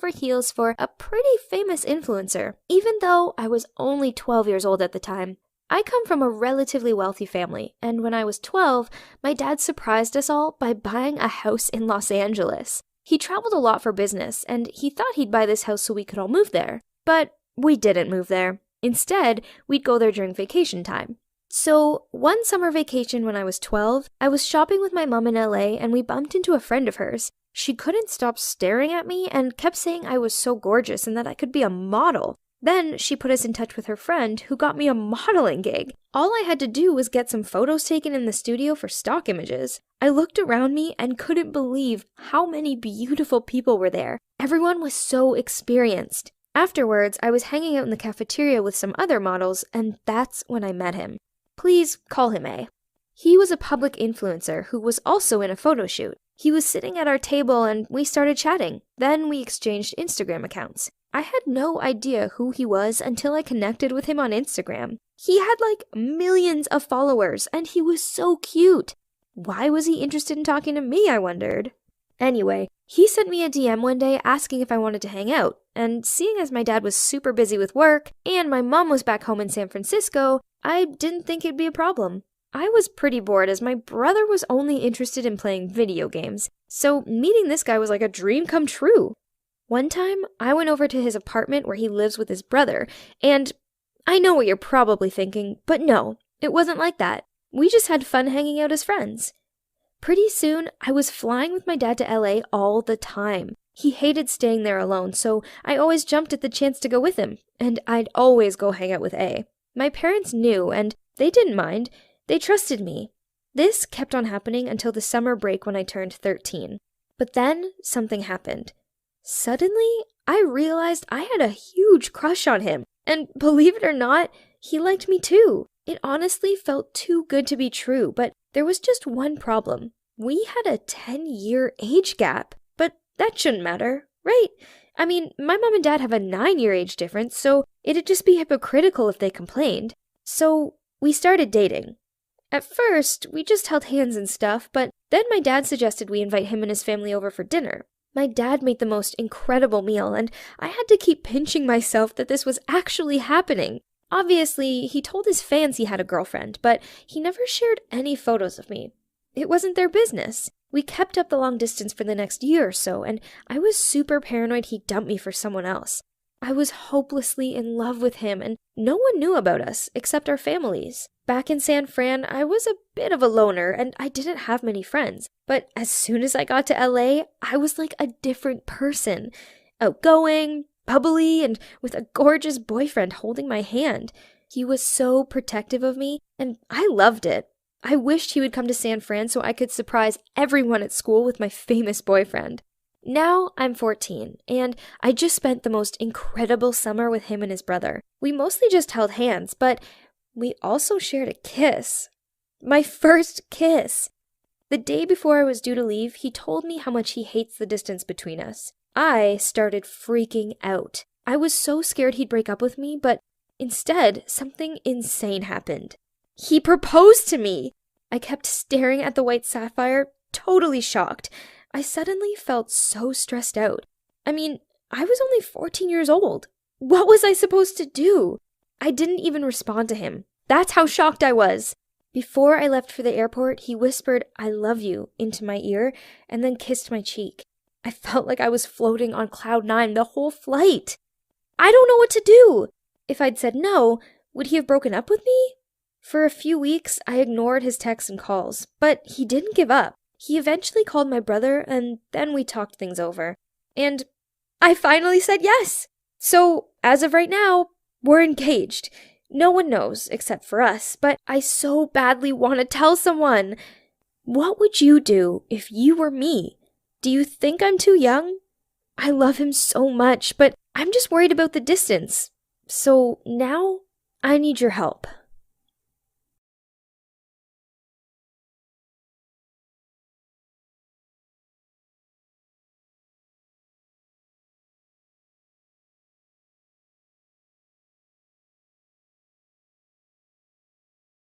over heels for a pretty famous influencer, even though I was only 12 years old at the time. I come from a relatively wealthy family, and when I was 12, my dad surprised us all by buying a house in Los Angeles. He traveled a lot for business, and he thought he'd buy this house so we could all move there. But we didn't move there. Instead, we'd go there during vacation time. So, one summer vacation when I was 12, I was shopping with my mom in LA and we bumped into a friend of hers. She couldn't stop staring at me and kept saying I was so gorgeous and that I could be a model. Then she put us in touch with her friend who got me a modeling gig. All I had to do was get some photos taken in the studio for stock images. I looked around me and couldn't believe how many beautiful people were there. Everyone was so experienced. Afterwards, I was hanging out in the cafeteria with some other models, and that's when I met him. Please call him A. He was a public influencer who was also in a photo shoot. He was sitting at our table and we started chatting. Then we exchanged Instagram accounts. I had no idea who he was until I connected with him on Instagram. He had like millions of followers and he was so cute. Why was he interested in talking to me, I wondered. Anyway, he sent me a DM one day asking if I wanted to hang out, and seeing as my dad was super busy with work and my mom was back home in San Francisco, I didn't think it'd be a problem. I was pretty bored as my brother was only interested in playing video games, so meeting this guy was like a dream come true. One time, I went over to his apartment where he lives with his brother, and I know what you're probably thinking, but no, it wasn't like that. We just had fun hanging out as friends. Pretty soon, I was flying with my dad to LA all the time. He hated staying there alone, so I always jumped at the chance to go with him, and I'd always go hang out with A. My parents knew, and they didn't mind. They trusted me. This kept on happening until the summer break when I turned 13. But then, something happened. Suddenly, I realized I had a huge crush on him, and believe it or not, he liked me too. It honestly felt too good to be true, but there was just one problem. We had a 10-year age gap, but that shouldn't matter, right? I mean, my mom and dad have a 9-year age difference, so it'd just be hypocritical if they complained. So we started dating. At first, we just held hands and stuff, but then my dad suggested we invite him and his family over for dinner. My dad made the most incredible meal, and I had to keep pinching myself that this was actually happening. Obviously, he told his fans he had a girlfriend, but he never shared any photos of me. It wasn't their business. We kept up the long distance for the next year or so, and I was super paranoid he'd dump me for someone else. I was hopelessly in love with him, and no one knew about us except our families. Back in San Fran, I was a bit of a loner, and I didn't have many friends. But as soon as I got to LA, I was like a different person. Outgoing, bubbly, and with a gorgeous boyfriend holding my hand. He was so protective of me, and I loved it. I wished he would come to San Fran so I could surprise everyone at school with my famous boyfriend. Now I'm 14, and I just spent the most incredible summer with him and his brother. We mostly just held hands, but we also shared a kiss. My first kiss! The day before I was due to leave, he told me how much he hates the distance between us. I started freaking out. I was so scared he'd break up with me, but instead, something insane happened. He proposed to me! I kept staring at the white sapphire, totally shocked. I suddenly felt so stressed out. I mean, I was only 14 years old. What was I supposed to do? I didn't even respond to him. That's how shocked I was. Before I left for the airport, he whispered, "I love you," into my ear, and then kissed my cheek. I felt like I was floating on cloud 9 the whole flight. I don't know what to do. If I'd said no, would he have broken up with me? For a few weeks, I ignored his texts and calls, but he didn't give up. He eventually called my brother, and then we talked things over. And I finally said yes! So, as of right now, we're engaged. No one knows, except for us, but I so badly want to tell someone. What would you do if you were me? Do you think I'm too young? I love him so much, but I'm just worried about the distance. So now, I need your help.